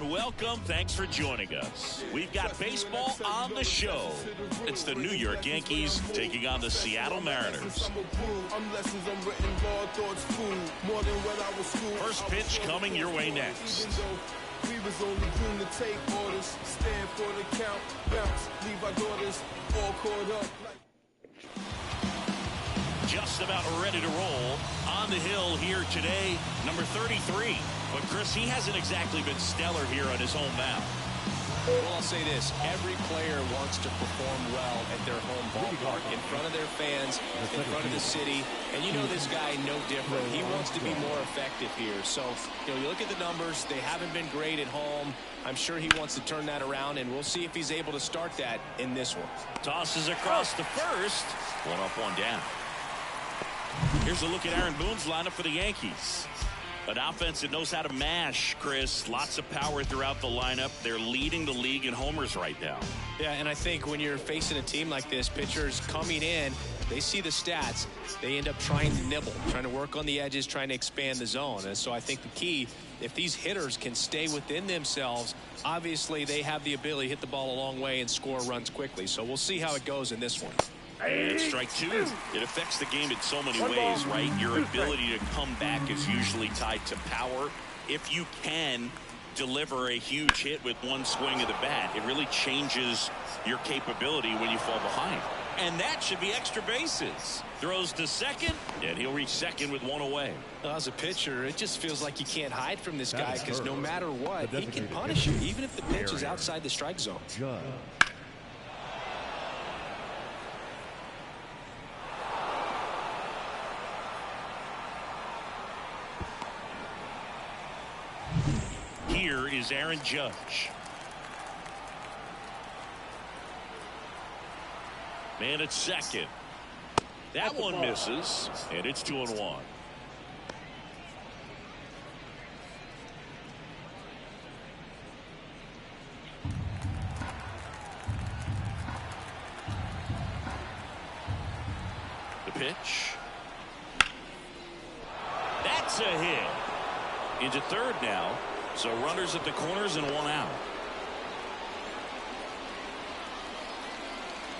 and welcome. Thanks for joining us. We've got baseball on the show. It's the New York Yankees taking on the Seattle Mariners. First pitch coming your way next. We was only groomed to take orders, stand for the count, bounce, leave our daughters all caught up. Just about ready to roll. On the hill here today, number 33. But Chris, he hasn't exactly been stellar here on his home mound. Well, I'll say this. Every player wants to perform well at their home ballpark, in front of their fans, in front of the city. And you know this guy no different. He wants to be more effective here. So, you look at the numbers. They haven't been great at home. I'm sure he wants to turn that around, and we'll see if he's able to start that in this one. Tosses across the first. One up, one down. Here's a look at Aaron Boone's lineup for the Yankees. An offense that knows how to mash, Chris. Lots of power throughout the lineup. They're leading the league in homers right now. Yeah, and I think when you're facing a team like this, pitchers coming in, they see the stats. They end up trying to nibble, trying to work on the edges, trying to expand the zone. And so I think the key, if these hitters can stay within themselves, obviously they have the ability to hit the ball a long way and score runs quickly. So we'll see how it goes in this one. And strike two. It affects the game in so many ways, right? Your ability to come back is usually tied to power. If you can deliver a huge hit with one swing of the bat, it really changes your capability when you fall behind. And that should be extra bases. Throws to second, and he'll reach second with one away. Well, as a pitcher, it just feels like you can't hide from this guy because no matter what, he can punish you, even if the pitch is outside the strike zone. Here is Aaron Judge. Man at second. That one misses, and it's 2-1. The pitch. That's a hit. Into third now. So runners at the corners and one out.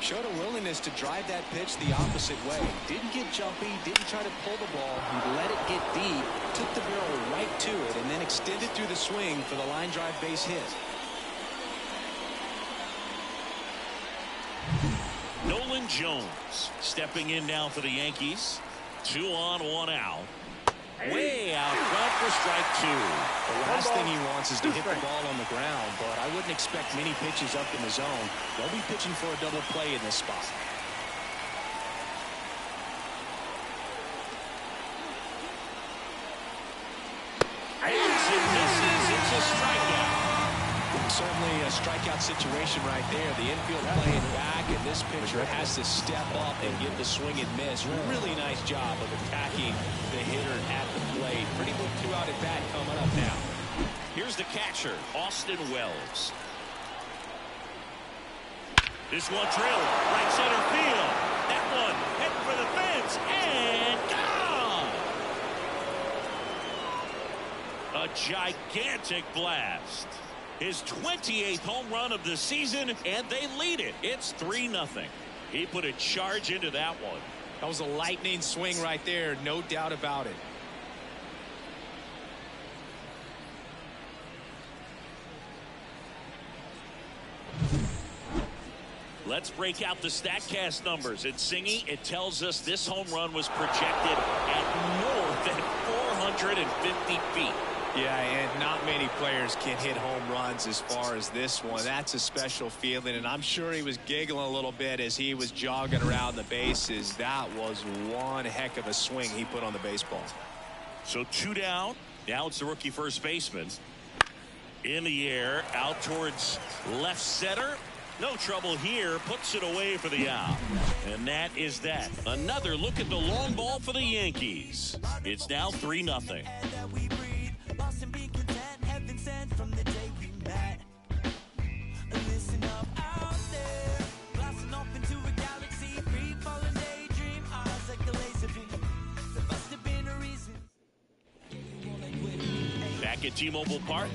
Showed a willingness to drive that pitch the opposite way. Didn't get jumpy, didn't try to pull the ball. He let it get deep, took the barrel right to it, and then extended through the swing for the line drive base hit. Nolan Jones stepping in now for the Yankees. 2 on, 1 out. Way out front for strike two. The last thing he wants is to hit the ball on the ground, but I wouldn't expect many pitches up in the zone. They'll be pitching for a double play in this spot. It misses. It's a strikeout. Certainly a strikeout situation right there. The infield playing back, and this pitcher has to step up and give the swing and miss. Really nice job of attacking the hitter at the plate. Pretty good 2-out at bat coming up now. Here's the catcher, Austin Wells. This one drilled right center field. That one heading for the fence and gone. A gigantic blast. His 28th home run of the season, and they lead it. It's 3-0. He put a charge into that one. That was a lightning swing right there, no doubt about it. Let's break out the StatCast numbers. At Singy, it tells us this home run was projected at more than 450 feet. Yeah, and not many players can hit home runs as far as this one. That's a special feeling, and I'm sure he was giggling a little bit as he was jogging around the bases. That was one heck of a swing he put on the baseball. So 2 down. Now it's the rookie first baseman. In the air, out towards left center. No trouble here. Puts it away for the out. And that is that. Another look at the long ball for the Yankees. It's now 3-0. back at T-Mobile Park.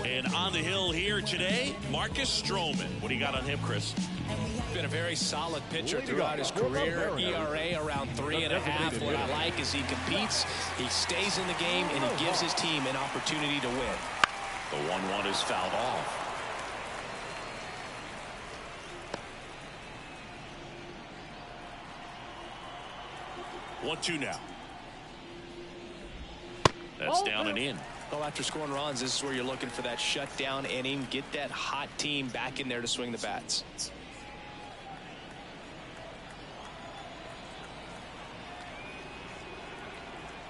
And on the hill here today, Marcus Stroman. What do you got on him, Chris? Been a very solid pitcher throughout his career. ERA around 3.5. What I like is he competes, he stays in the game, and he gives his team an opportunity to win. The 1-1 is fouled off. One, two now. That's down and in. Well, after scoring runs, this is where you're looking for that shutdown inning. Get that hot team back in there to swing the bats.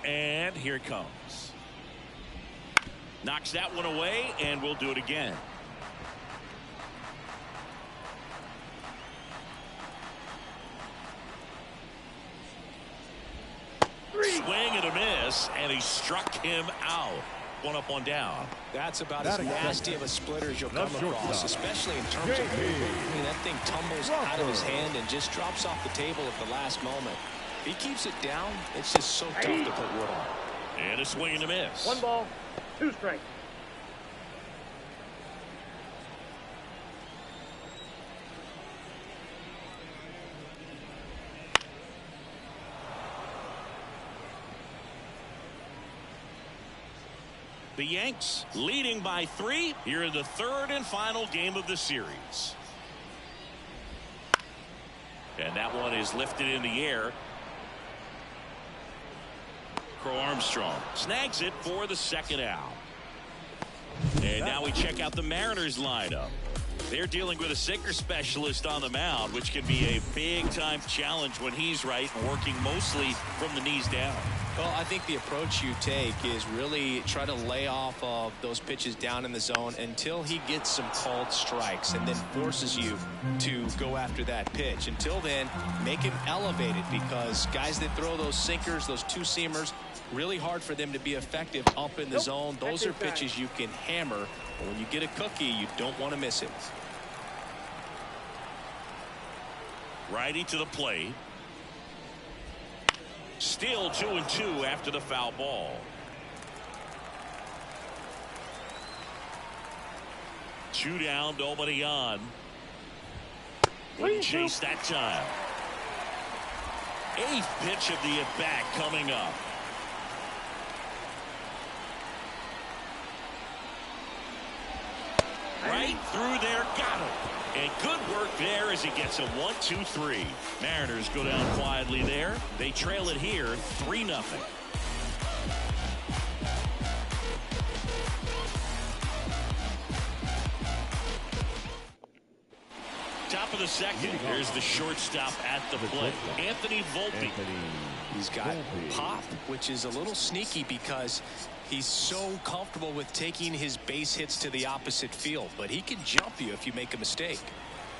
And here it comes. Knocks that one away, and we'll do it again. Swing and a miss, and he struck him out. One up, one down. That's about as nasty of a splitter as you'll come across, especially in terms of movement. I mean, that thing tumbles out of his hand and just drops off the table at the last moment. If he keeps it down, it's just so tough to put wood on. And a swing and a miss. 1 ball, 2 strikes. The Yanks leading by 3 here in the 3rd and final game of the series. And that one is lifted in the air. Crow Armstrong snags it for the 2nd out. And now we check out the Mariners lineup. They're dealing with a sinker specialist on the mound, which can be a big-time challenge when he's right, working mostly from the knees down. Well, I think the approach you take is really try to lay off of those pitches down in the zone until he gets some called strikes and then forces you to go after that pitch. Until then, make him elevated, because guys that throw those sinkers, those two-seamers, really hard for them to be effective up in the zone. Those are pitches you can hammer, but when you get a cookie, you don't want to miss it. Righty to the plate. Still 2-2 after the foul ball. Two down, nobody on. Wouldn't chase that time. 8th pitch of the at-bat coming up. Right through there, got him. And good work there as he gets a 1-2-3. Mariners go down quietly there. They trail it here 3-0. Top of the 2nd. Here's the shortstop at the plate, Anthony Volpe. He's got pop, which is a little sneaky because he's so comfortable with taking his base hits to the opposite field, but he can jump you if you make a mistake.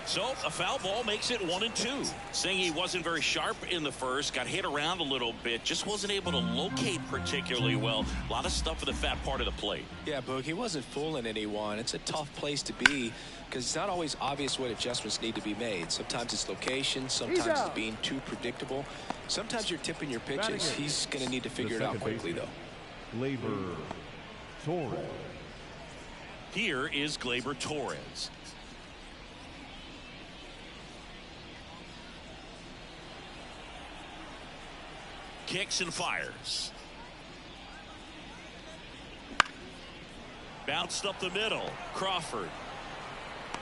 So a foul ball makes it 1-2. Saying he wasn't very sharp in the first, got hit around a little bit, just wasn't able to locate particularly well. A lot of stuff for the fat part of the plate. Yeah, Boog, he wasn't fooling anyone. It's a tough place to be because it's not always obvious what adjustments need to be made. Sometimes it's location, sometimes it's being too predictable. Sometimes you're tipping your pitches. He's going to need to figure it out quickly, though. Gleyber Torres. Here is Gleyber Torres. Kicks and fires. Bounced up the middle. Crawford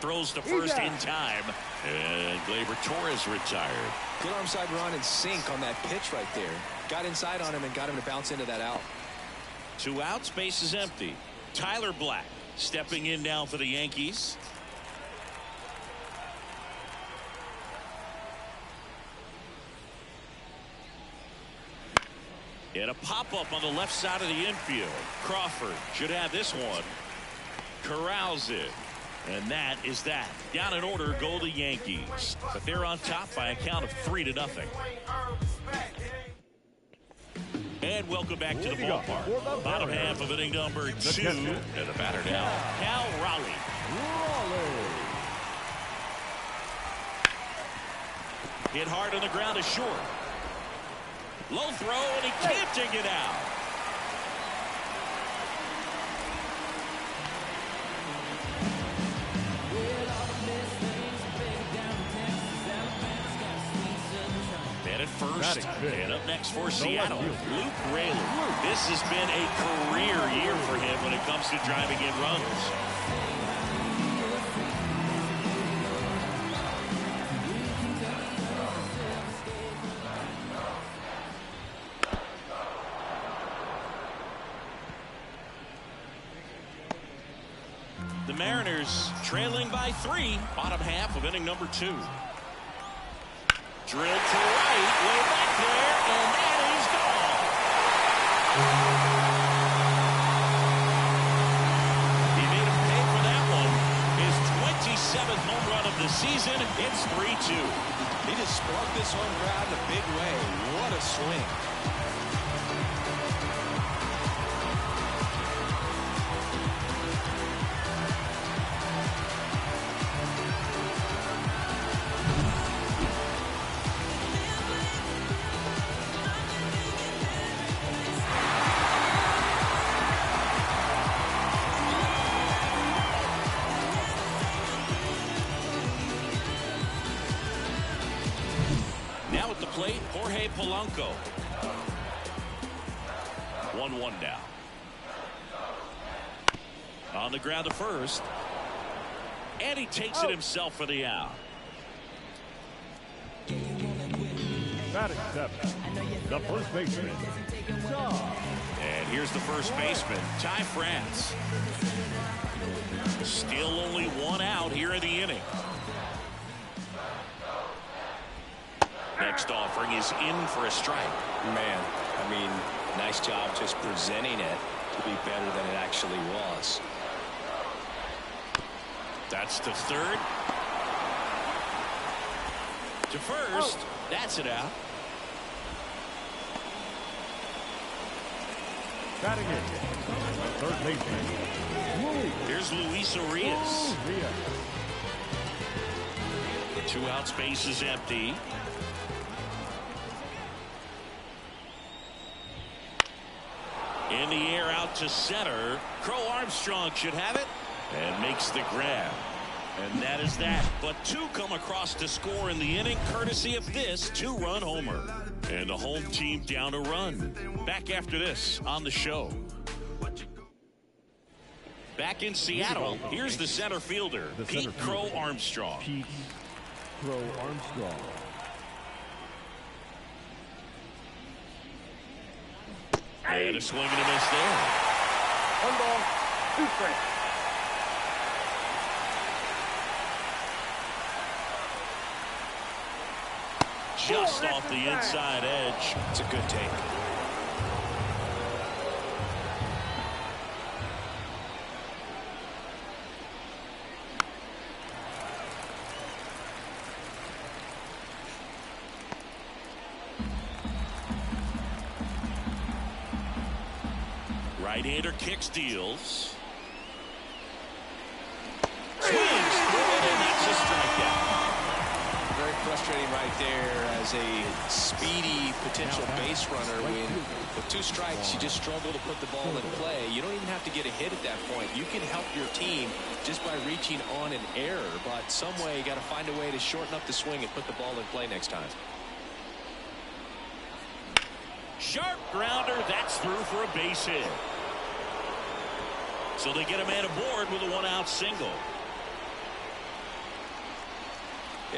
throws to first in time. And Gleyber Torres retired. Good arm side run and sink on that pitch right there. Got inside on him and got him to bounce into that out. 2 outs, base is empty. Tyler Black stepping in now for the Yankees. And a pop-up on the left side of the infield. Crawford should have this one. Corrals it. And that is that. Down in order go the Yankees. But they're on top by a count of 3-0. And welcome back to the ballpark. Bottom half of inning number 2. And the batter now, Cal Raleigh. Hit hard on the ground is short. Low throw, and he can't dig it out. first. And up next for Seattle, Luke Rayleigh. This has been a career year for him when it comes to driving in runs. The Mariners trailing by 3, bottom half of inning number 2. Drilled to right, way back there, and that is gone. He made him pay for that one. His 27th home run of the season. It's 3-2. He just sparked this home crowd in a big way. What a swing. Plate, Jorge Polanco. 1-1 now. On the ground to first. And he takes it himself for the out. Batting 7, the first baseman, And here's the first baseman, Ty France. Still only 1 out here in the inning. Next offering is in for a strike. Man, I mean, nice job just presenting it to be better than it actually was. That's to third. To first. That's it out. batting in, third baseman. Here's Luis Arias. 2 outs, base is empty. In the air out to center. Crow Armstrong should have it and makes the grab. And that is that. But 2 come across to score in the inning courtesy of this 2-run homer. And the home team down a run. Back after this on the show. Back in Seattle, here's the center fielder, Pete Crow Armstrong. Pete Crow Armstrong. And a swing and a miss there. 1 ball, 2 strikes. Just off the inside edge. It's a good take. Right-hander kick steals. Swings through it, and that's a strikeout. Very frustrating right there as a speedy potential base runner. When with 2 strikes, you just struggle to put the ball in play. You don't even have to get a hit at that point. You can help your team just by reaching on an error, but some way you got to find a way to shorten up the swing and put the ball in play next time. Sharp grounder, that's through for a base hit. So they get a man aboard with a 1-out single.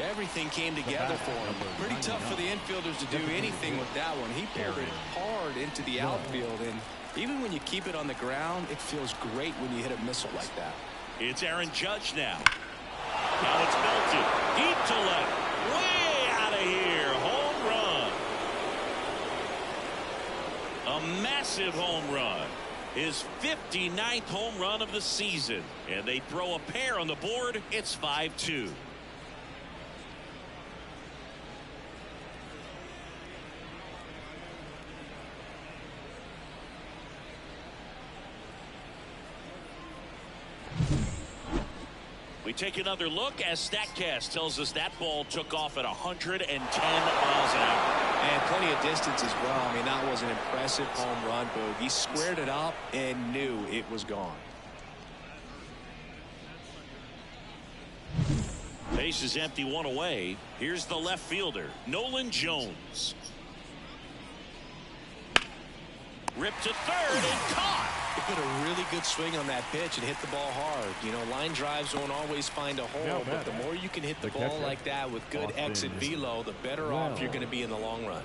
Everything came together for him. Pretty tough for the infielders to do anything with that one. He pulled it hard into the outfield, and even when you keep it on the ground, it feels great when you hit a missile like that. It's Aaron Judge now. Now it's belted. Deep to left. Way out of here. Home run. A massive home run. His 59th home run of the season. And they throw a pair on the board. It's 5-2. We take another look as StatCast tells us that ball took off at 110 miles an hour. And plenty of distance as well. I mean, that was an impressive home run, Boog. He squared it up and knew it was gone. Base is empty, 1 away. Here's the left fielder, Nolan Jones. Ripped to third and caught. He put a really good swing on that pitch and hit the ball hard. You know, line drives won't always find a hole, but the more you can hit the ball like that with good exit velo, the better off you're going to be in the long run.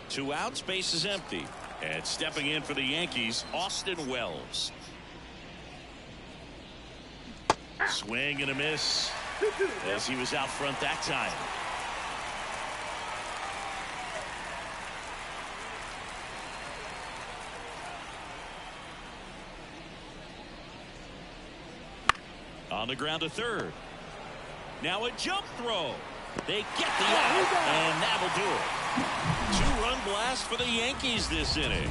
2 outs, base is empty. And stepping in for the Yankees, Austin Wells. Swing and a miss as he was out front that time. On the ground to third. Now a jump throw. They get the out, and that'll do it. 2-run blast for the Yankees this inning.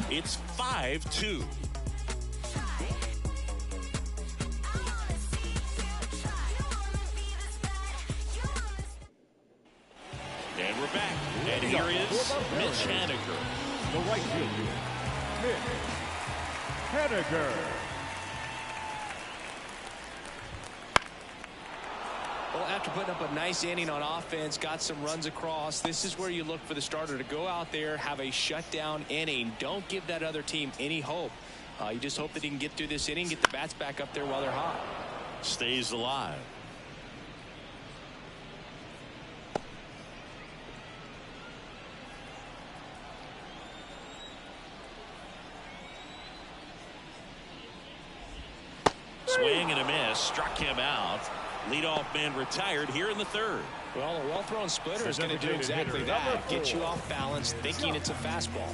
It's 5-2. And we're back. And here is Mitch Haniger. The right fielder, Mitch Haniger. Well, after putting up a nice inning on offense, got some runs across, this is where you look for the starter to go out there, have a shutdown inning. Don't give that other team any hope. You just hope that he can get through this inning, get the bats back up there while they're hot. Stays alive. Swing and a miss. Struck him out. Leadoff man retired here in the third. Well, a well-thrown splitter is going to do exactly that. Get you off balance, thinking it's a fastball.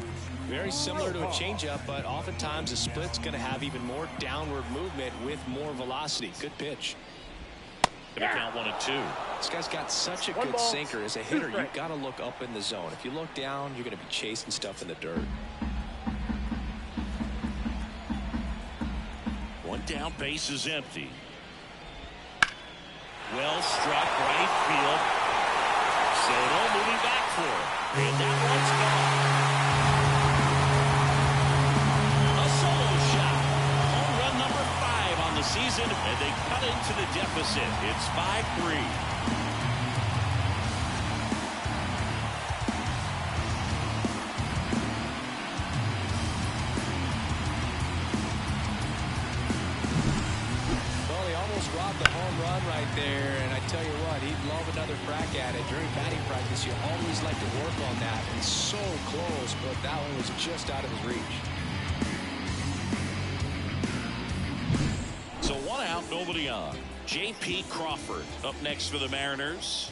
Very similar to a changeup, but oftentimes a split's going to have even more downward movement with more velocity. Good pitch. Gonna count 1-2. This guy's got such a good sinker. As a hitter, you've got to look up in the zone. If you look down, you're going to be chasing stuff in the dirt. One down, base is empty. Well struck, right field. Soto moving back for it. And that one's gone. A solo shot. Home run number 5 on the season, and they cut into the deficit. It's 5-3. The home run right there, and I tell you what, he'd love another crack at it. During batting practice, you always like to work on that, and so close, but that one was just out of his reach. So 1 out, nobody on. J.P. Crawford up next for the Mariners.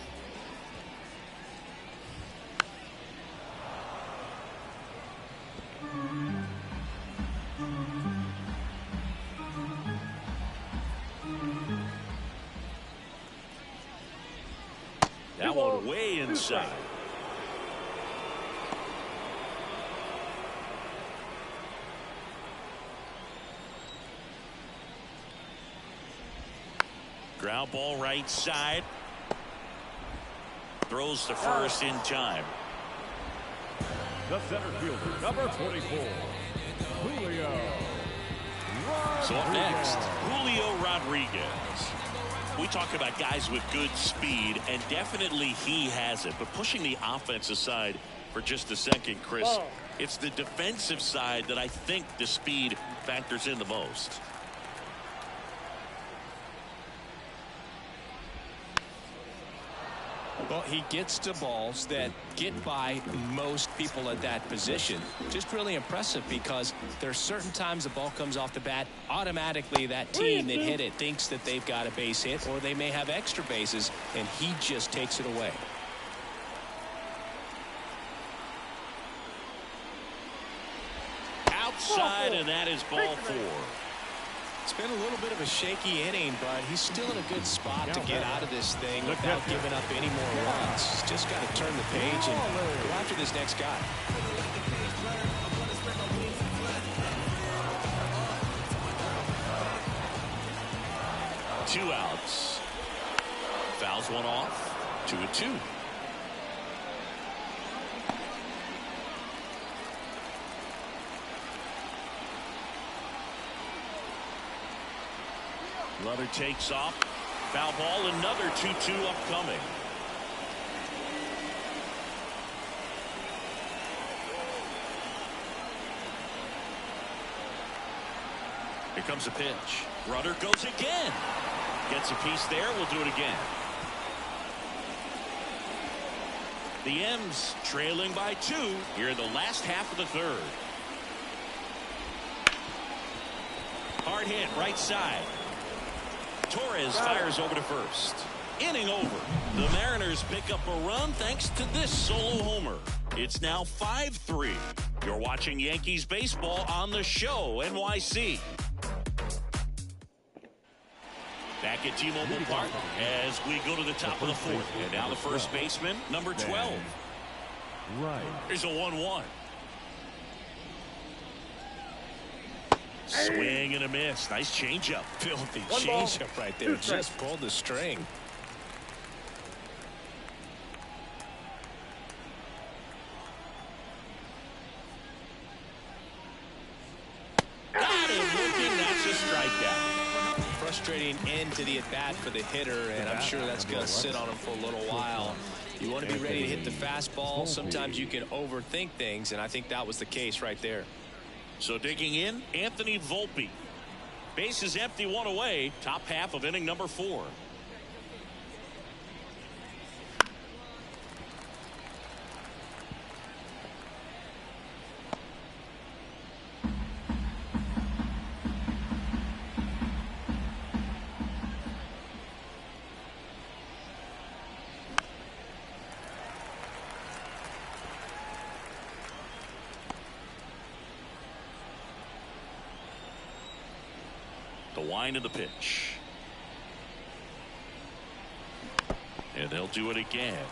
That one way inside. Ground ball right side. Throws to first in time. The center fielder, number 24, Julio. So up next, Julio Rodriguez. We talk about guys with good speed, and definitely he has it. But pushing the offensive side for just a second, Chris, it's the defensive side that I think the speed factors in the most. Well, he gets to balls that get by most people at that position. Just really impressive, because there's certain times the ball comes off the bat, automatically that team that hit it thinks that they've got a base hit, or they may have extra bases, and he just takes it away. Outside, and that is ball 4. It's been a little bit of a shaky inning, but he's still in a good spot to get out of this thing without giving up any more runs. He's just got to turn the page and go after this next guy. Two outs. Fouls one off. 2-2. Runner takes off. Foul ball, another 2-2 upcoming. Here comes a pitch. Runner goes again. Gets a piece there. We'll do it again. The M's trailing by 2 here in the last half of the third. Hard hit right side. Torres fires over to first. Inning over. The Mariners pick up a run thanks to this solo homer. It's now 5-3. You're watching Yankees baseball on the show, NYC. Back at T-Mobile Park as we go to the top of the fourth. And now the first baseman, number 12. Right. Here's a 1-1. Swing and a miss. Nice changeup. Filthy changeup right there. Just pulled the string. Got him looking. That's a strikeout. Frustrating end to the at-bat for the hitter, and I'm sure that's going to sit on him for a little while. You want to be ready to hit the fastball. Sometimes you can overthink things, and I think that was the case right there. So digging in, Anthony Volpe. Base is empty, 1 away. Top half of inning number 4. The wind of the pitch. And they'll do it again.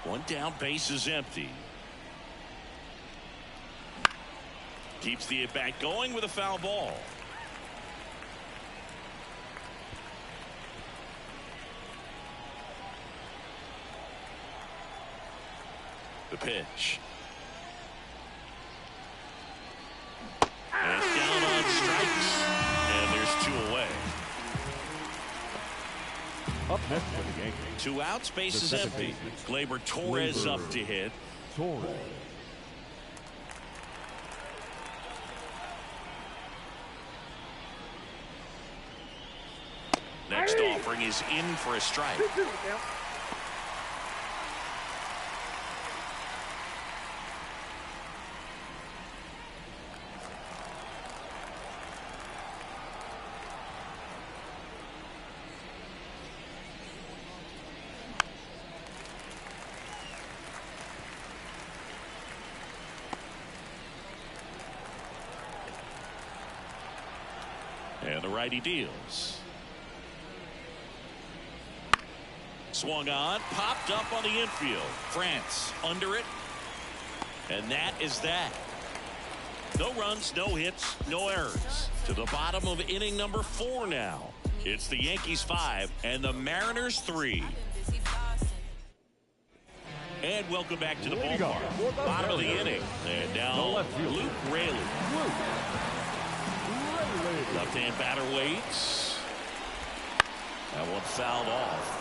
One down, base is empty. Keeps the at bat going with a foul ball. The pitch. And it's down on strikes. And there's 2 away. Up next for the Yankees. 2 outs, base is empty. Gleyber Torres up to hit. Torres. Next offering is in for a strike. And the righty deals. Swung on, popped up on the infield. France under it. And that is that. No runs, no hits, no errors. To the bottom of inning number 4 now. It's the Yankees 5 and the Mariners 3. And welcome back to the ballpark. Bottom of the inning. And now Luke Raley. Left-hand batter waits. That one fouled off.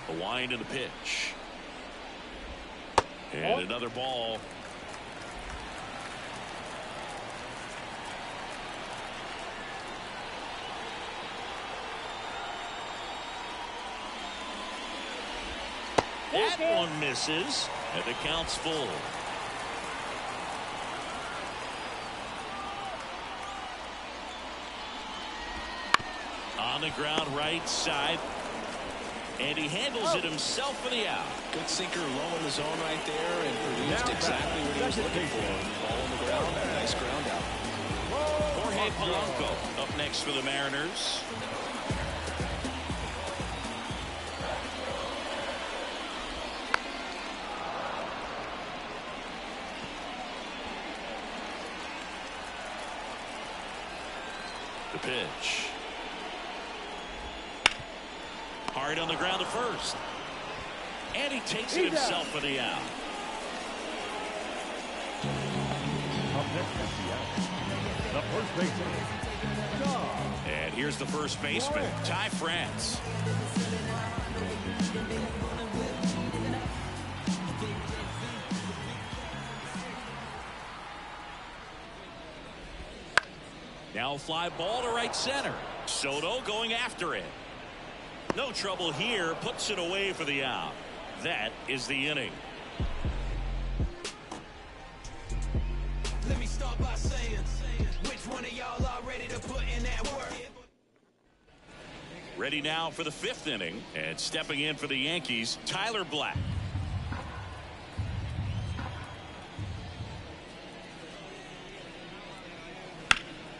The wind of the pitch. And another ball. That one misses, and the count's full. On the ground right side. And he handles it himself for the out. Good sinker low in the zone right there and produced exactly what he was looking for. Ball on the ground. Nice ground out. Jorge Polanco up next for the Mariners. The pitch. Hard on the ground to first. And he takes it himself for the out. Up next is the First baseman. And here's the first baseman, Ty France. Now fly ball to right center. Soto going after it. No trouble here. Puts it away for the out. That is the inning. Let me start by saying, which one of y'all are ready to put in that work? Ready now for the fifth inning. And stepping in for the Yankees, Tyler Black.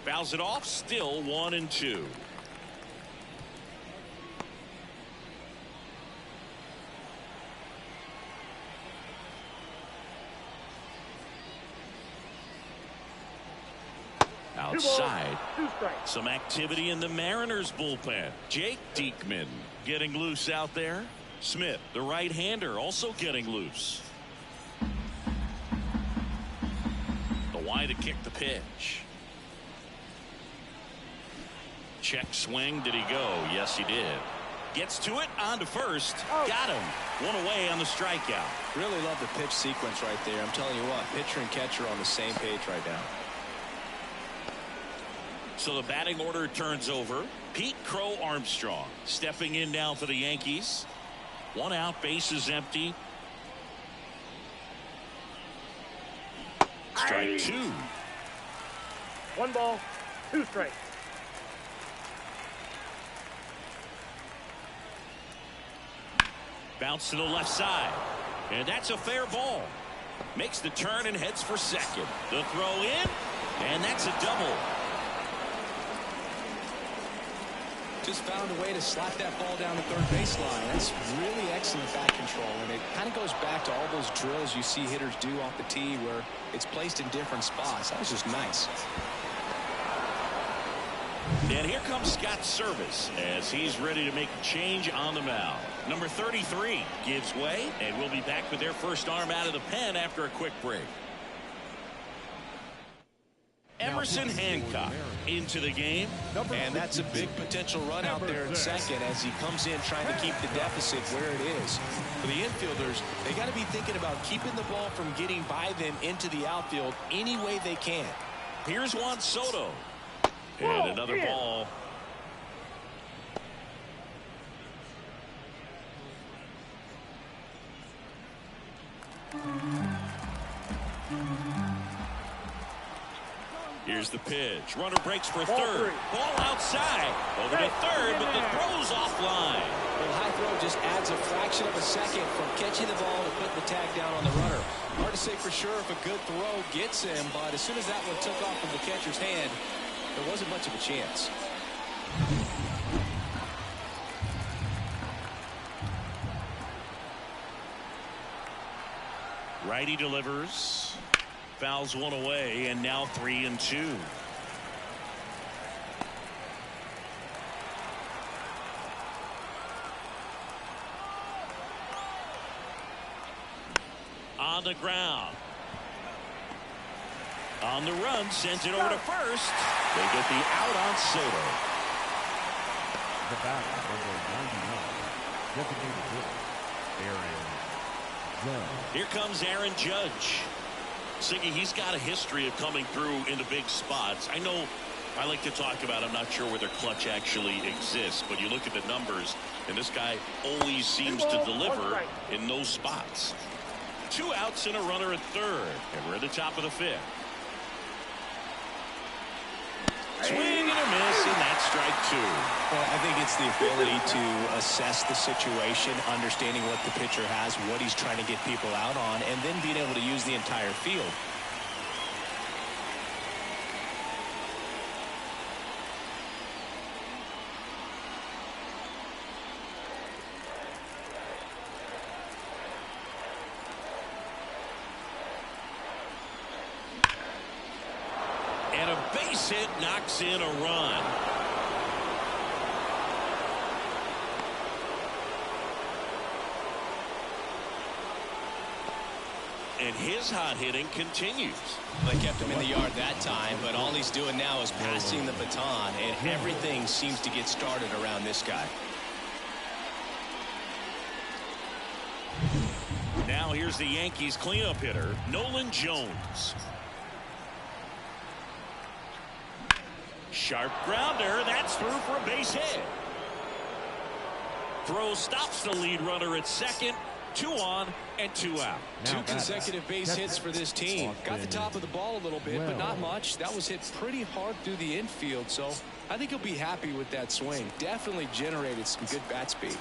Fouls it off. Still 1-2. Outside. Some activity in the Mariners bullpen. Jake Diekman getting loose out there. Smith, the right-hander, also getting loose. The wide to kick the pitch. Check swing. Did he go? Yes, he did. Gets to it. On to first. Got him. One away on the strikeout. Really love the pitch sequence right there. I'm telling you what, pitcher and catcher on the same page right now. So the batting order turns over. Pete Crow Armstrong stepping in now for the Yankees. One out, bases empty. Strike two. 1 ball, 2 strikes. Bounce to the left side. And that's a fair ball. Makes the turn and heads for second. The throw in. And that's a double. Just found a way to slap that ball down the third baseline. That's really excellent bat control, and it kind of goes back to all those drills you see hitters do off the tee where it's placed in different spots. That was just nice. And here comes Scott Service as he's ready to make a change on the mound. Number 33 gives way, and we'll be back with their first arm out of the pen after a quick break. Emerson Hancock into the game. And that's a big potential run out there in second as he comes in trying to keep the deficit where it is. For the infielders, they got to be thinking about keeping the ball from getting by them into the outfield any way they can. Here's Juan Soto. And another ball. Here's the pitch. Runner breaks for third. Ball outside. Over to third, but the throw's offline. Well, high throw just adds a fraction of a second from catching the ball to putting the tag down on the runner. Hard to say for sure if a good throw gets him, but as soon as that one took off from the catcher's hand, there wasn't much of a chance. Righty delivers. Fouls one away, and now 3-2. On the ground. On the run, sends it over to first. They get the out on Soto. The batter, number 99, designated hitter, Aaron Judge. Here comes Aaron Judge. Siggy, he's got a history of coming through into big spots. I know I like to talk about, I'm not sure whether clutch actually exists, but you look at the numbers, and this guy always seems to deliver in those spots. 2 outs and a runner at third, and we're at the top of the fifth. Swing and a miss, and that's strike two. Well, I think it's the ability to assess the situation, understanding what the pitcher has, what he's trying to get people out on, and then being able to use the entire field. And a base hit knocks in a run. and his hot hitting continues. They kept him in the yard that time, but all he's doing now is passing the baton, and everything seems to get started around this guy. Now here's the Yankees cleanup hitter, Nolan Jones. Sharp grounder. That's through for a base hit. Throw stops the lead runner at second. 2 on and 2 out. Two consecutive base hits for this team. Got the top of the ball a little bit, but not much. That was hit pretty hard through the infield, so I think he'll be happy with that swing. Definitely generated some good bat speed.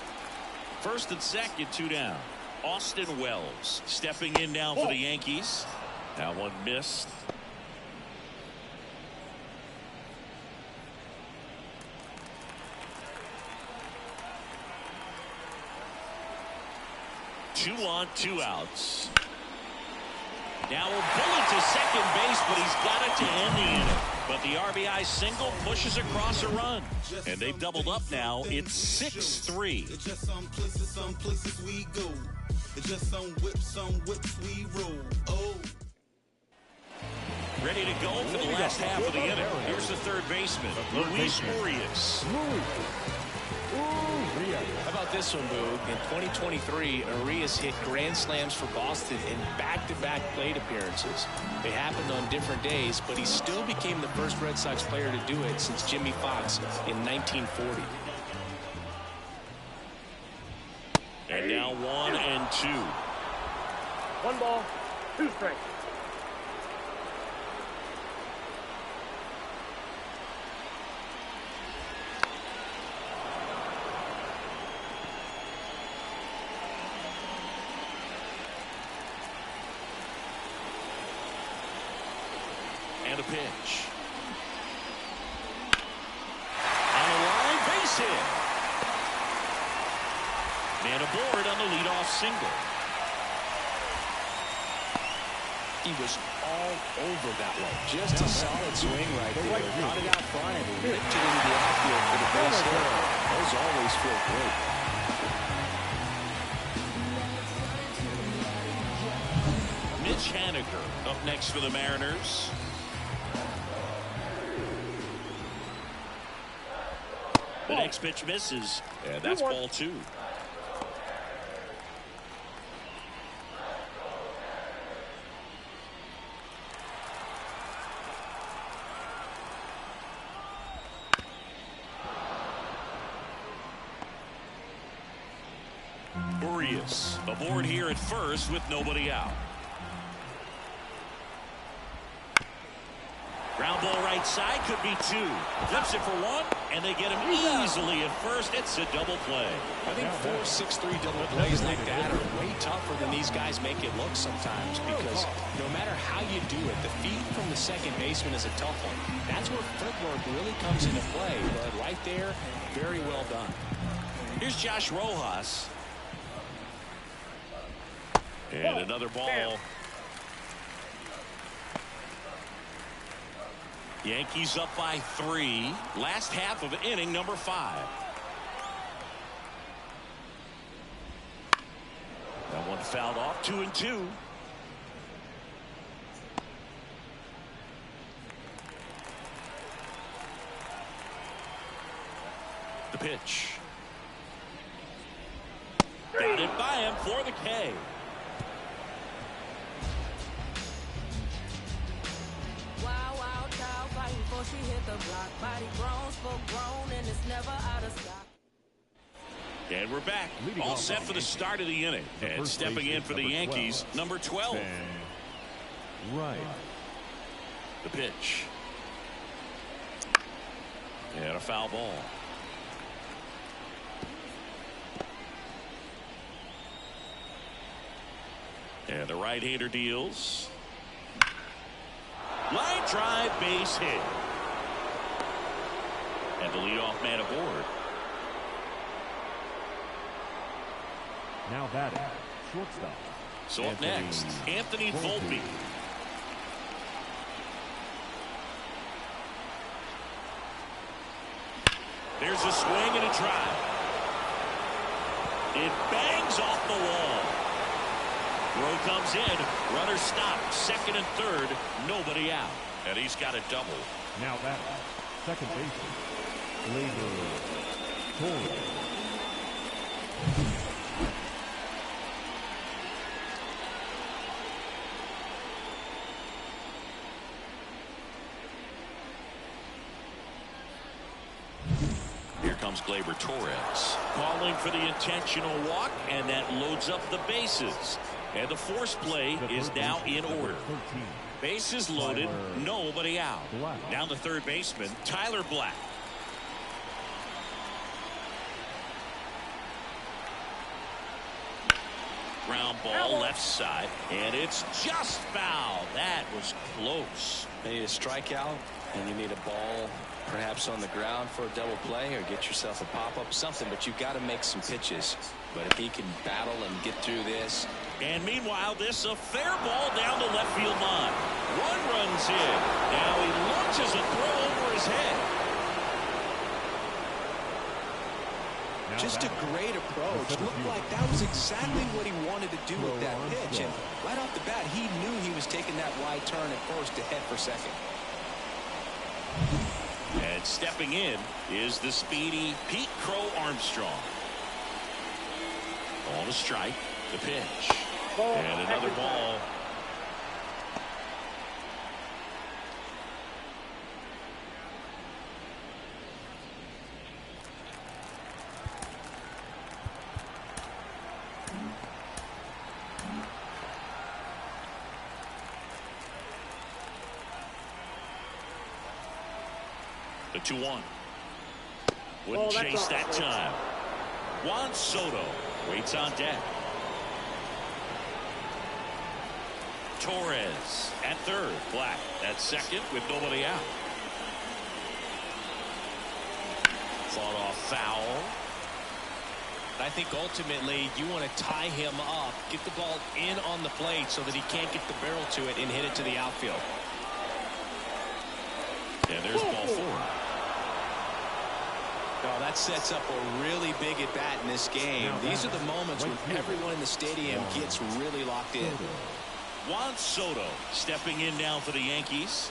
First and second, 2 down. Austin Wells stepping in now for the Yankees. That one missed. Two on, 2 outs. Now a bullet to second base, but he's got it to end the inning. But the RBI single pushes across a run. And they've doubled up now. It's 6-3. It's just some places we go. It's just some whips we roll. Oh. Ready to go for the last half of the inning. Here's the third baseman, Luis Urias. How about this one, Boog? In 2023, Urias hit grand slams for Boston in back-to-back plate appearances. They happened on different days, but he still became the first Red Sox player to do it since Jimmy Fox in 1940. And now 1 and 2. 1 ball, 2 strikes. And a pitch. On the line, base hit. Man aboard on the leadoff single. He was all over that one. Just a solid swing right there. Caught it out front and ripped it into the outfield for the base hit. Those always feel great. Mitch Haniger up next for the Mariners. The next pitch misses, and that's ball 2. Urias aboard here at first with nobody out. Ground ball right side, could be 2. Flips it for 1, and they get him easily at first. It's a double play. I think 4-6-3 double plays like that are way tougher than these guys make it look sometimes, because no matter how you do it, the feed from the second baseman is a tough one. That's where footwork really comes into play. But right there, very well done. Here's Josh Rojas. And another ball. Yankees up by 3. Last half of inning number 5. That one fouled off. 2 and 2. The pitch. Got it by him for the K. She hit the block, body grown, spoke grown, and it's never out of stock. And we're back, all set for the start of the inning. And stepping in for the Yankees, number 12. Right. The pitch. And a foul ball. And the right-hander deals. Line drive, base hit. And the leadoff man aboard. Now batting, shortstop. So up next, Anthony Volpe. There's a swing and a drive. It bangs off the wall. Throw comes in. Runner stopped. Second and third. Nobody out. And he's got a double. Now that second baseman, Gleyber Torres. Here comes Gleyber Torres. Calling for the intentional walk, and that loads up the bases. And the force play is now in order. Bases loaded, nobody out. Now the third baseman, Tyler Black. Ground ball left side, and it's just foul. That was close. You need a strikeout, and you need a ball perhaps on the ground for a double play, or get yourself a pop-up, something, but you've got to make some pitches. But if he can battle and get through this. And meanwhile, this a fair ball down the left field line. One runs in. Now he launches a throw over his head. Just a great approach. Looked like that was exactly what he wanted to do with that pitch. And right off the bat, he knew he was taking that wide turn at first to head for second. And stepping in is the speedy Pete Crow Armstrong. On a strike, the pitch. And another ball. The 2-1. Wouldn't chase that time. Juan Soto waits on deck. Torres at third. Black at second with nobody out. Fought off foul. I think ultimately you want to tie him up, get the ball in on the plate so that he can't get the barrel to it and hit it to the outfield. And there's ball four. Oh, that sets up a really big at bat in this game. These are the moments when everyone in the stadium gets really locked in. Juan Soto stepping in now for the Yankees.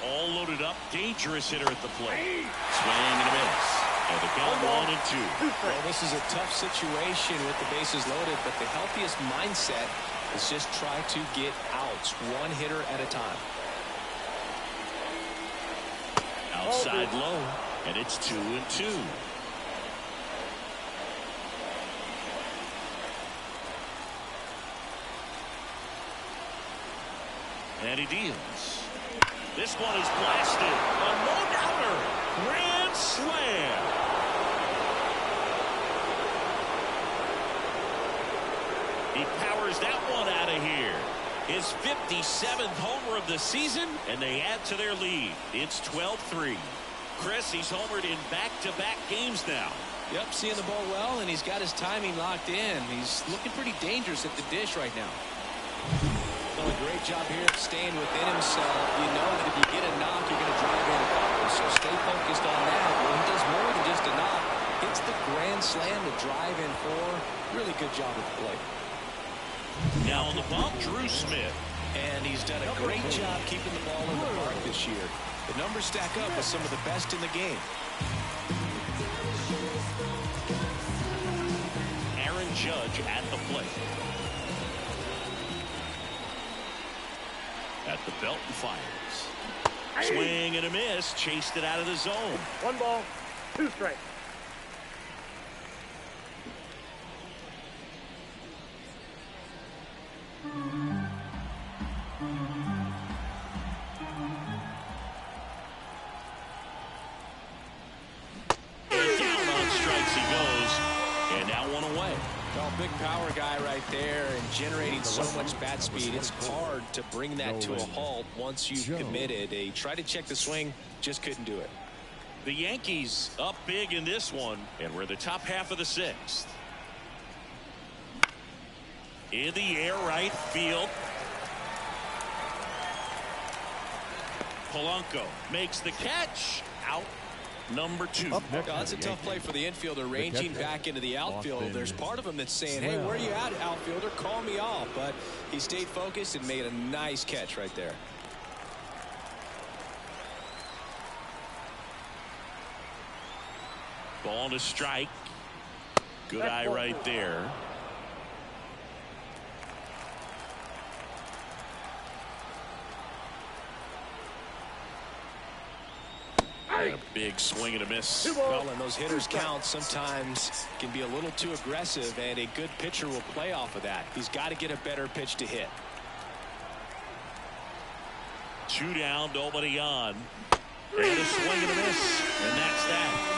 All loaded up. Dangerous hitter at the plate. Swing and a miss. And the count 1-2. Well, this is a tough situation with the bases loaded, but the healthiest mindset is just try to get outs one hitter at a time. Outside low, and it's 2-2. And he deals. This one is blasted. A no-doubter. Grand slam. He powers that one out of here. His 57th homer of the season, and they add to their lead. It's 12-3. Chris, he's homered in back-to-back games now. Yep, seeing the ball well, and he's got his timing locked in. He's looking pretty dangerous at the dish right now. Doing a great job here of staying within himself. You know that if you get a knock, you're going to drive in a couple, so stay focused on that. Well, he does more than just a knock. Hits the grand slam to drive in four. Really good job at the plate. Now on the bump, Drew Smith. And he's done a great job keeping the ball in the park this year. The numbers stack up with some of the best in the game. Aaron Judge at the plate. At the belt and fires. Swing and a miss. Chased it out of the zone. 1 ball, 2 strikes. Big power guy right there and generating so much bat speed. It's hard to bring that to a halt once you've committed. He tried to check the swing, just couldn't do it. The Yankees up big in this one, and we're the top half of the 6th. In the air right field. Polanco makes the catch. Out. number 2. Oh, that's a tough play for the infielder, ranging back into the outfield. There's part of him that's saying, hey, where are you at, outfielder? Call me off. But he stayed focused and made a nice catch right there. Ball to strike. Good eye right there. And a big swing and a miss. Well, and those hitters count sometimes can be a little too aggressive, and a good pitcher will play off of that. He's got to get a better pitch to hit. 2 down, nobody on. And a swing and a miss. And that's that.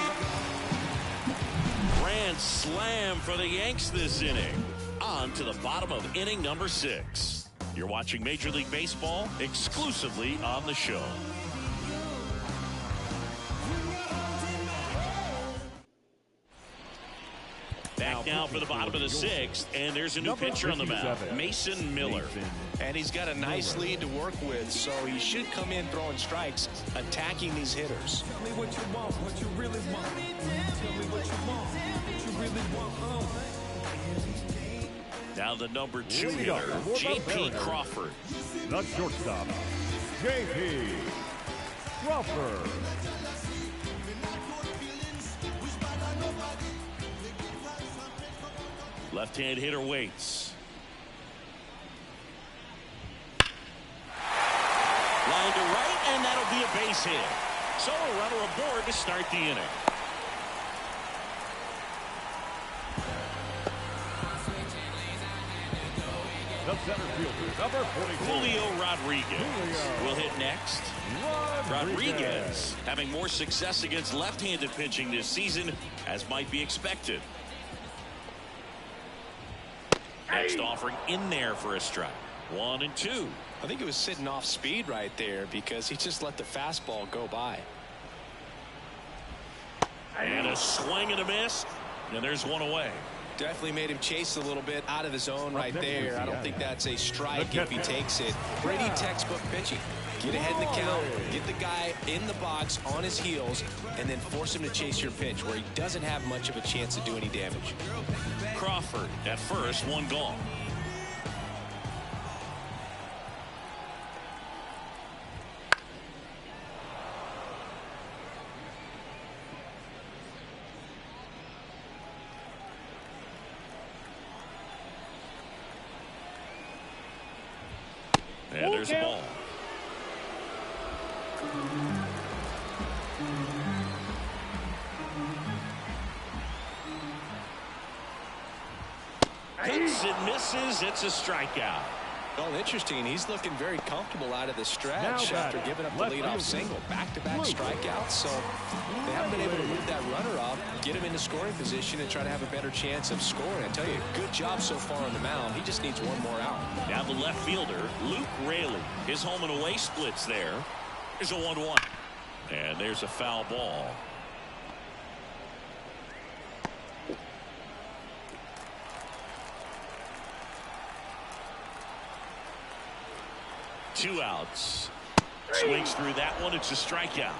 Grand slam for the Yanks this inning. On to the bottom of inning number 6. You're watching Major League Baseball exclusively on the show. Back now for the bottom of the 6th, and there's a new pitcher on the mound, Mason Miller. And he's got a nice lead to work with, so he should come in throwing strikes, attacking these hitters. Tell me what you want, what you really want. Tell me what you want, what you really want. Now the number 2 hitter, J.P. Crawford. The shortstop, J.P. Crawford. Left-hand hitter waits. Line to right, and that'll be a base hit. So a runner aboard to start the inning. The center fielder, number 44. Julio Rodriguez will hit next. Rodriguez having more success against left-handed pitching this season, as might be expected. Next offering in there for a strike. 1 and 2. I think it was sitting off speed right there because he just let the fastball go by. And a swing and a miss. And there's one away. Definitely made him chase a little bit out of the zone right there. I don't think that's a strike if he takes it. Pretty textbook pitching. Get ahead in the count, get the guy in the box on his heels, and then force him to chase your pitch where he doesn't have much of a chance to do any damage. Crawford at first, 1 gone. And there's a ball. Hits and misses. It's a strikeout. Well, interesting. He's looking very comfortable out of the stretch after giving up the leadoff single. Back-to-back strikeouts, so they haven't been able to move that runner up, get him into scoring position, and try to have a better chance of scoring. I tell you, good job so far on the mound. He just needs one more out. Now the left fielder, Luke Raley. His home and away splits there. There's a 1-1. And there's a foul ball. Two outs. Swings through that one. It's a strikeout.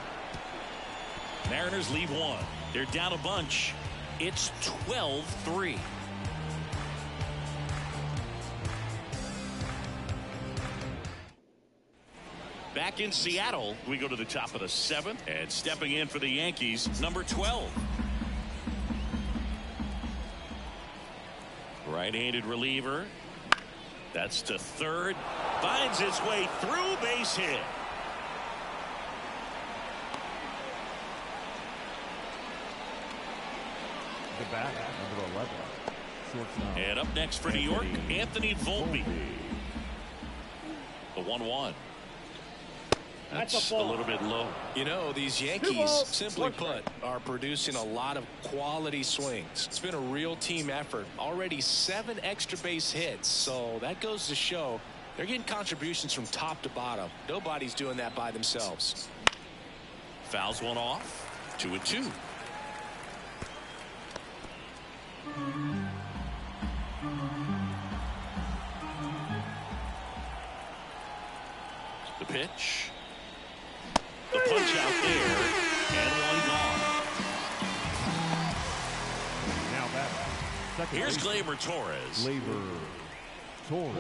Mariners leave 1. They're down a bunch. It's 12-3. Back in Seattle, we go to the top of the 7th, and stepping in for the Yankees, number 12. Right-handed reliever. That's to third. Finds its way through, base hit. The bat, number 11. Shortstop. And up next for New York, Anthony Volpe. The 1-1. That's a little bit low. You know, these Yankees, simply put, are producing a lot of quality swings. It's been a real team effort. Already 7 extra base hits, so that goes to show they're getting contributions from top to bottom. Nobody's doing that by themselves. Fouls one off. 2-2. The pitch. The punch out there, and 1 gone. Here's Gleyber Torres. Gleyber Torres.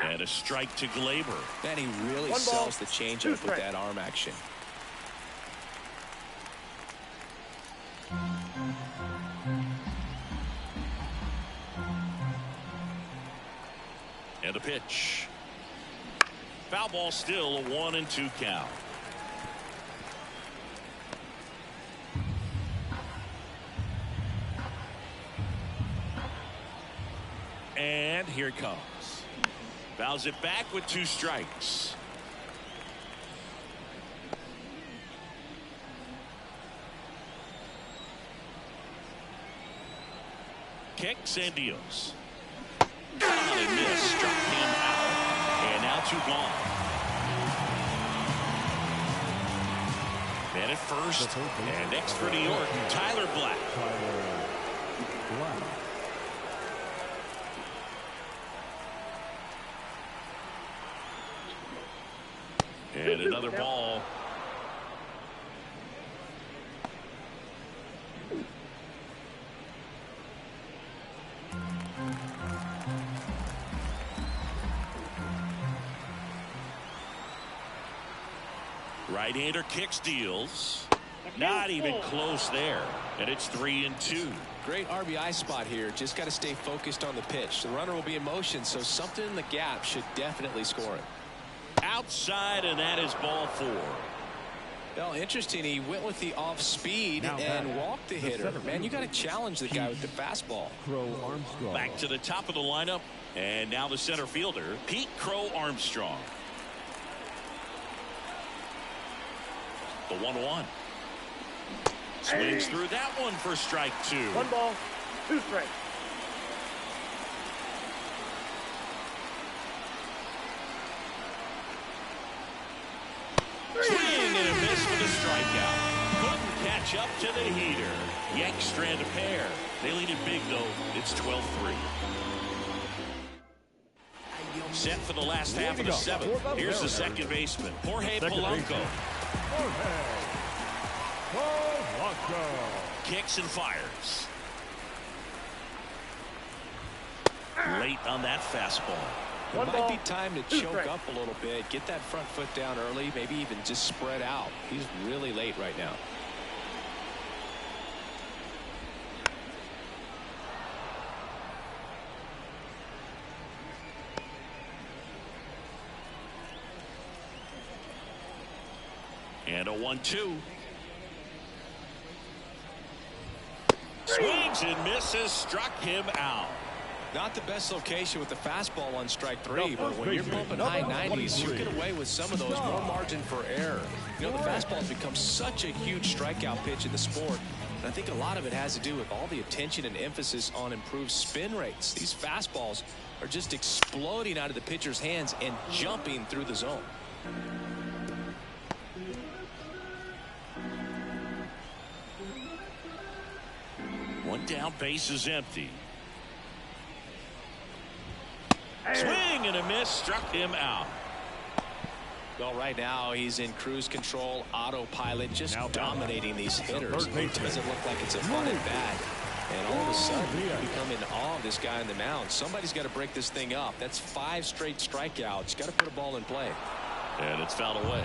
And a strike to Gleyber. And he really sells the changeup with that arm action. And a pitch. Foul ball, still a 1-2 count. And here it comes. Fouls it back with 2 strikes. Kicks and deals. On a miss, struck him out. And now 2 gone. Man at first. And next for New York, Tyler Black. And another ball. Right-hander kicks, deals. Not even close there. And it's 3-2. Great RBI spot here. Just got to stay focused on the pitch. The runner will be in motion, so something in the gap should definitely score it. Outside, and that is ball 4. Well, interesting. He went with the off speed and walked the hitter. Man, you got to challenge the guy with the fastball. Crow Armstrong. Back to the top of the lineup. And now the center fielder, Pete Crow Armstrong. The 1-1. Swings through that one for strike 2. 1 ball, 2 strikes. Swing and a miss for the strikeout. Couldn't catch up to the heater. Yanks strand a pair. They lead it big, though. It's 12-3. Set for the last half of the 7th. Here's the second baseman, Jorge Polanco. Kicks and fires. Late on that fastball. It might be time to choke up a little bit, get that front foot down early, maybe even just spread out. He's really late right now. And a 1-2. Swings and misses, struck him out. Not the best location with the fastball on strike 3, but when you're bumping high 90s, you get away with some of those, more margin for error. You know, the fastball has become such a huge strikeout pitch in the sport, and I think a lot of it has to do with all the attention and emphasis on improved spin rates. These fastballs are just exploding out of the pitcher's hands and jumping through the zone. One down, base is empty. Swing and a miss, struck him out. Well, right now he's in cruise control, autopilot, just dominating these hitters. It doesn't look like it's a fun at bat. And all of a sudden, you become in awe of this guy on the mound. Somebody's got to break this thing up. That's 5 straight strikeouts. Got to put a ball in play. And it's fouled away.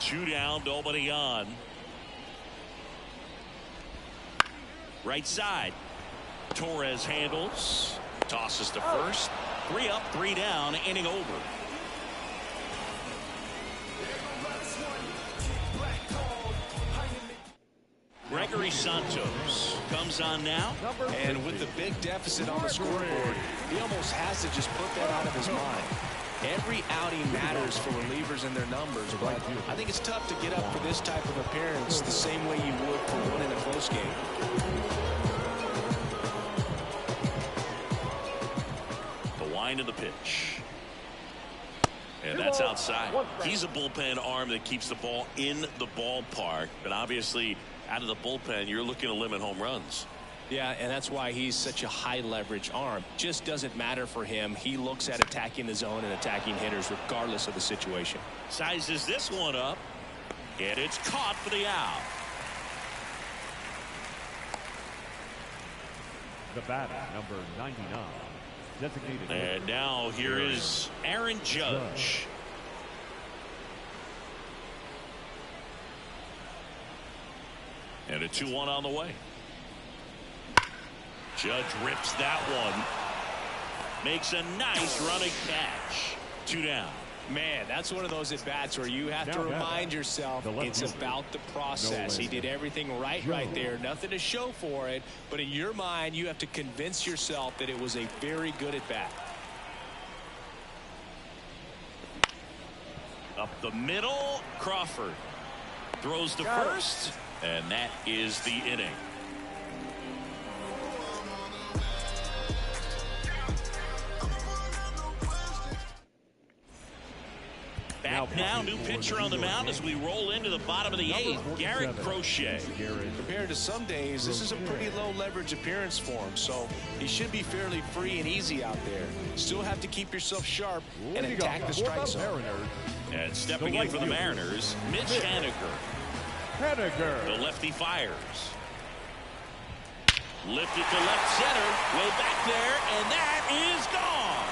Two down, nobody on. Right side. Torres handles. Tosses to first. 3 up, 3 down, inning over. Gregory Santos comes on now. And with the big deficit on the scoreboard, he almost has to just put that out of his mind. Every outing matters for relievers and their numbers, but I think it's tough to get up for this type of appearance the same way you would for one in a close game. The wind of the pitch. And that's outside. He's a bullpen arm that keeps the ball in the ballpark, but obviously out of the bullpen, you're looking to limit home runs. Yeah, and that's why he's such a high leverage arm. Just doesn't matter for him. He looks at attacking the zone and attacking hitters regardless of the situation. Sizes this one up, and it's caught for the out. The batter, number 99, designated. And now here is Aaron Judge. And a 2-1 on the way. Judge rips that one. Makes a nice running catch. 2 down. Man, that's one of those at-bats where you have to remind yourself it's about the process. He did everything right there. Nothing to show for it. But in your mind, you have to convince yourself that it was a very good at-bat. Up the middle, Crawford throws to first, and that is the inning. Back now, new pitcher on the mound as we roll into the bottom of the 8th, Garrett Crochet. Compared to some days, this is a pretty low leverage appearance for him, so he should be fairly free and easy out there. Still have to keep yourself sharp and attack the strike zone. And stepping in for the Mariners, Mitch Haniger. The lefty fires. Lifted to left center, way back there, and that is gone.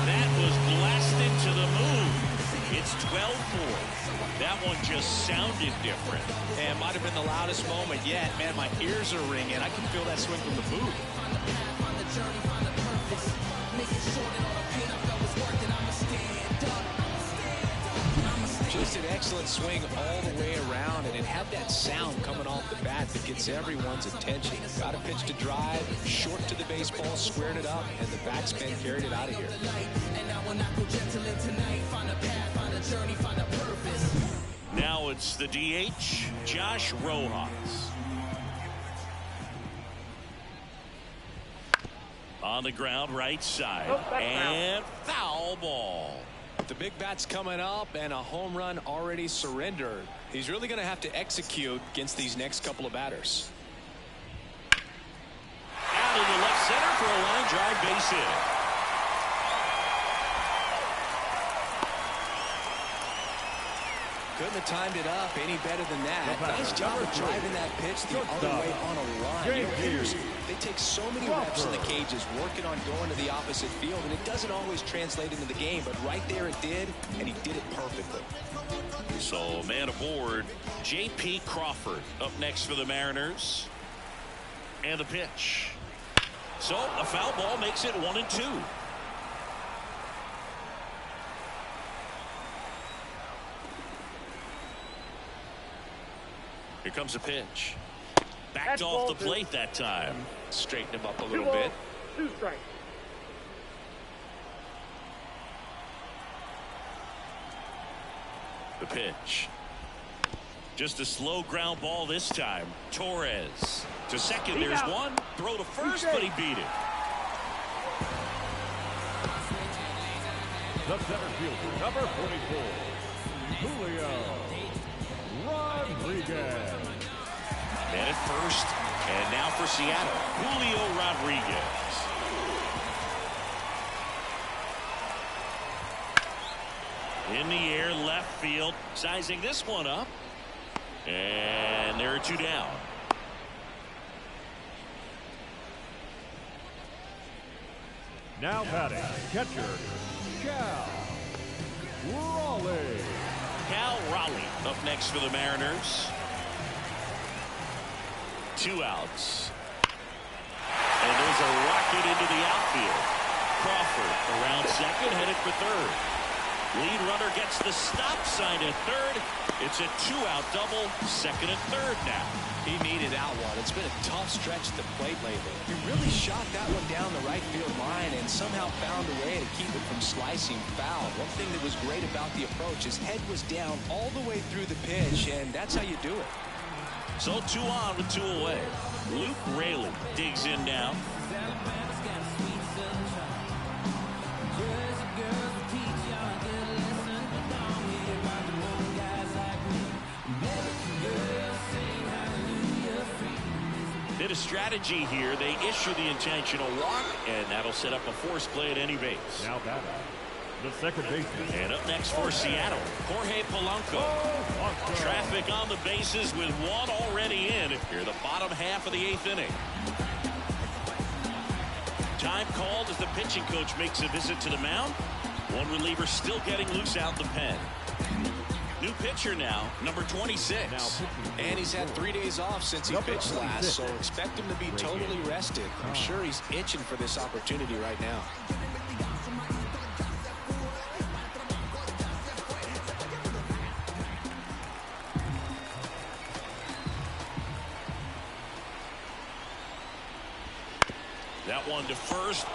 That was blasted to the moon. It's 12-4. That one just sounded different. And might have been the loudest moment yet. Man, my ears are ringing. I can feel that swing from the booth. Just an excellent swing all the way around, and it had that sound coming off the bat that gets everyone's attention. Got a pitch to drive, short to the baseball, squared it up, and the batsman carried it out of here. Now it's the DH, Josh Rojas. On the ground, right side, and foul ball. The big bat's coming up and a home run already surrendered. He's really going to have to execute against these next couple of batters. Out in the left center for a line drive base hit. Couldn't have timed it up any better than that. Nice job of driving that pitch the other way on a run. You know, hitters, they take so many reps in the cages working on going to the opposite field, and it doesn't always translate into the game, but right there it did, and he did it perfectly. So man aboard, J.P. Crawford up next for the Mariners. And the pitch. So a foul ball makes it 1-2. Here comes a pitch. Backed off the plate that time. Straighten him up a little bit. 2 strikes. The pitch. Just a slow ground ball this time. Torres to second. There's one. Throw to first, but he beat it. The center fielder, number 44, Julio Rodriguez. And at first, and now for Seattle, Julio Rodriguez. In the air, left field, sizing this one up. And there are 2 down. Now batting, catcher, Cal Raleigh. Cal Raleigh up next for the Mariners. 2 outs. And there's a rocket into the outfield. Crawford around second, headed for third. Lead runner gets the stop sign at third. It's a 2-out double, second and third now. He needed out one. It's been a tough stretch at the plate lately. He really shot that one down the right field line and somehow found a way to keep it from slicing foul. One thing that was great about the approach, his head was down all the way through the pitch, and that's how you do it. So 2 on with 2 away. Luke Raley digs in now. Bit of strategy here. They issue the intentional walk, and that'll set up a force play at any base. Now batting, the second baseman. And up next for Seattle, Jorge Polanco. Traffic on the bases with one already in here, the bottom half of the 8th inning. Time called as the pitching coach makes a visit to the mound. One reliever still getting loose out the pen. New pitcher now, number 26. And he's had 3 days off since he pitched last, so expect him to be totally rested. I'm sure he's itching for this opportunity right now. That one to first.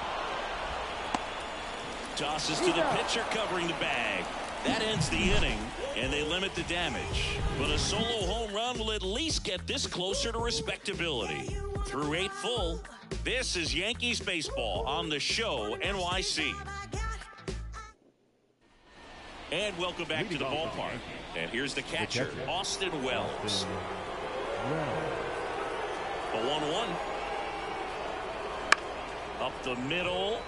Tosses to the pitcher covering the bag. That ends the inning, and they limit the damage. But a solo home run will at least get this closer to respectability. Through 8 full, this is Yankees baseball on the show NYC. And welcome back to the ballpark. And here's the catcher, Austin Wells. The 1-1. Up the middle,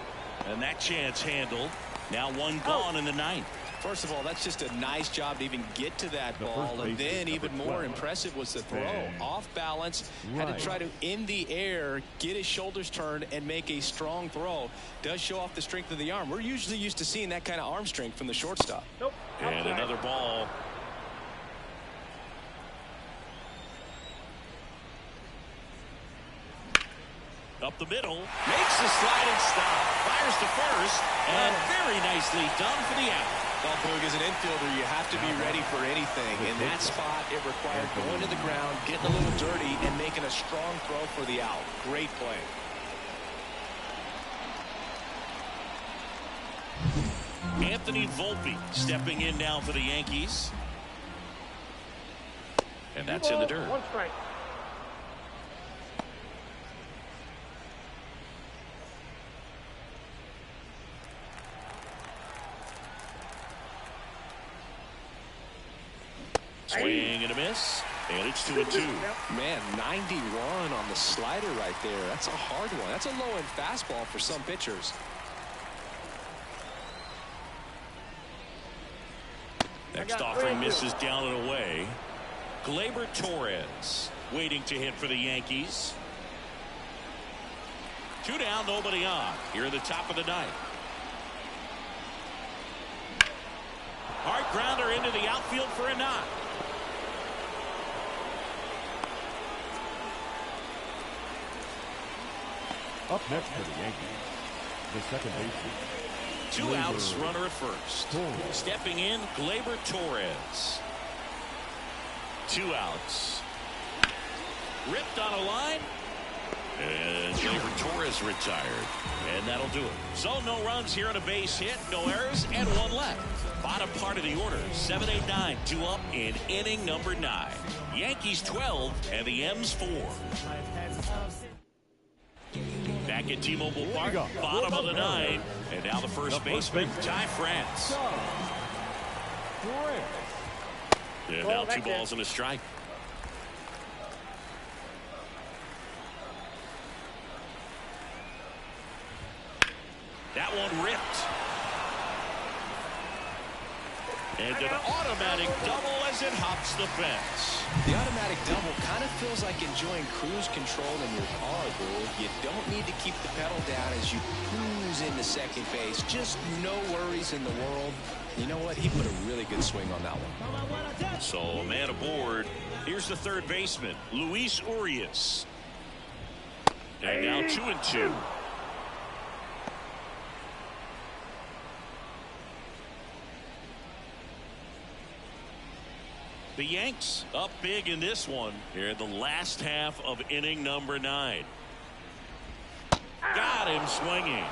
and that chance handled. Now one gone in the 9th. First of all, that's just a nice job to even get to that ball, and then even more impressive was the throw. Off balance, had to try to, in the air, get his shoulders turned and make a strong throw. Does show off the strength of the arm. We're usually used to seeing that kind of arm strength from the shortstop. And another ball. Up the middle, makes the sliding stop, fires to first, and very nicely done for the out. Well, Boog, as an infielder, you have to be ready for anything. In that spot, it required going to the ground, getting a little dirty, and making a strong throw for the out. Great play. Anthony Volpe stepping in now for the Yankees. And that's in the dirt. 1 strike. Swing and a miss, and it's 2-2. Man, 91 on the slider right there. That's a hard one. That's a low-end fastball for some pitchers. Next offering misses down and away. Gleyber Torres waiting to hit for the Yankees. 2 down, nobody on. Here at the top of the 9th. Hard grounder into the outfield for a knock. Up next for the Yankees, the second baseman. 2 outs, runner at first. Stepping in, Gleyber Torres. 2 outs. Ripped on a line. And Gleyber Torres retired. And that'll do it. So no runs here on a base hit, no errors, and 1 left. Bottom part of the order, 7-8-9, 2 up in inning number 9. Yankees 12 and the M's 4. Back at T-Mobile Park, bottom of the 9, and now the first baseman, Ty France. And now 2 balls and a strike. That one ripped. And an automatic double as it hops the fence. The automatic double kind of feels like enjoying cruise control in your car, Bull. You don't need to keep the pedal down as you cruise into second base. Just no worries in the world. You know what? He put a really good swing on that one. So a man aboard. Here's the third baseman, Luis Urias. And now 2-2. The Yanks up big in this one here in the last half of inning number 9. Got him swinging.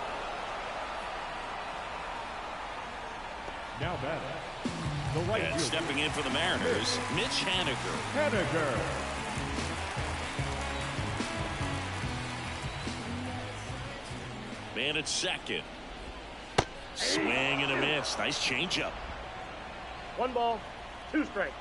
Now batting, the right And fielder, stepping in for the Mariners, Mitch Haniger. Man at second. Swing and a miss. Nice changeup. 1 ball, 2 strikes.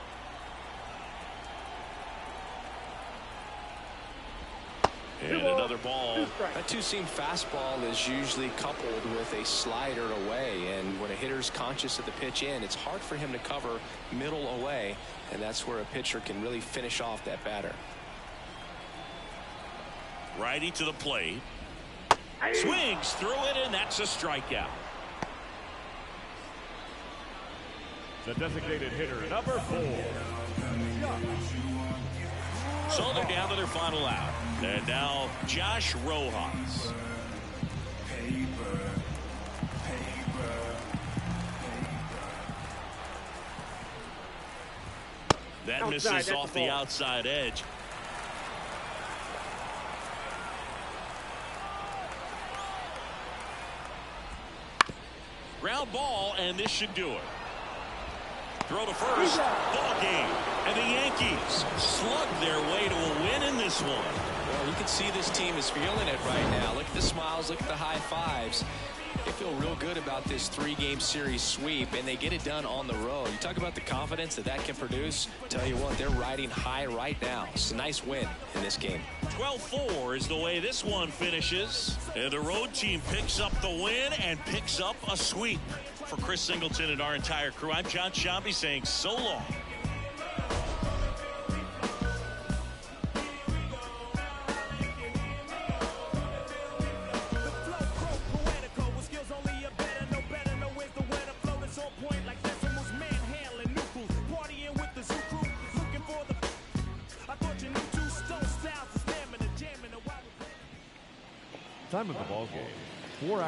And another ball. That two-seam fastball is usually coupled with a slider away, and when a hitter's conscious of the pitch in, it's hard for him to cover middle away, and that's where a pitcher can really finish off that batter. Righty to the plate. Swings through it, and that's a strikeout. The designated hitter, number 4. So they're down to their final out. And now Josh Rojas. That misses off the outside edge. Ground ball, and this should do it. Throw to first. Ball game. And the Yankees slug their way to a win in this one. Well, you can see this team is feeling it right now. Look at the smiles. Look at the high fives. They feel real good about this 3-game series sweep, and they get it done on the road. You talk about the confidence that can produce. Tell you what, they're riding high right now. It's a nice win in this game. 12-4 is the way this one finishes. And the road team picks up the win and picks up a sweep. For Chris Singleton and our entire crew, I'm John Shambi saying so long. Time of the ball game, 4 hours.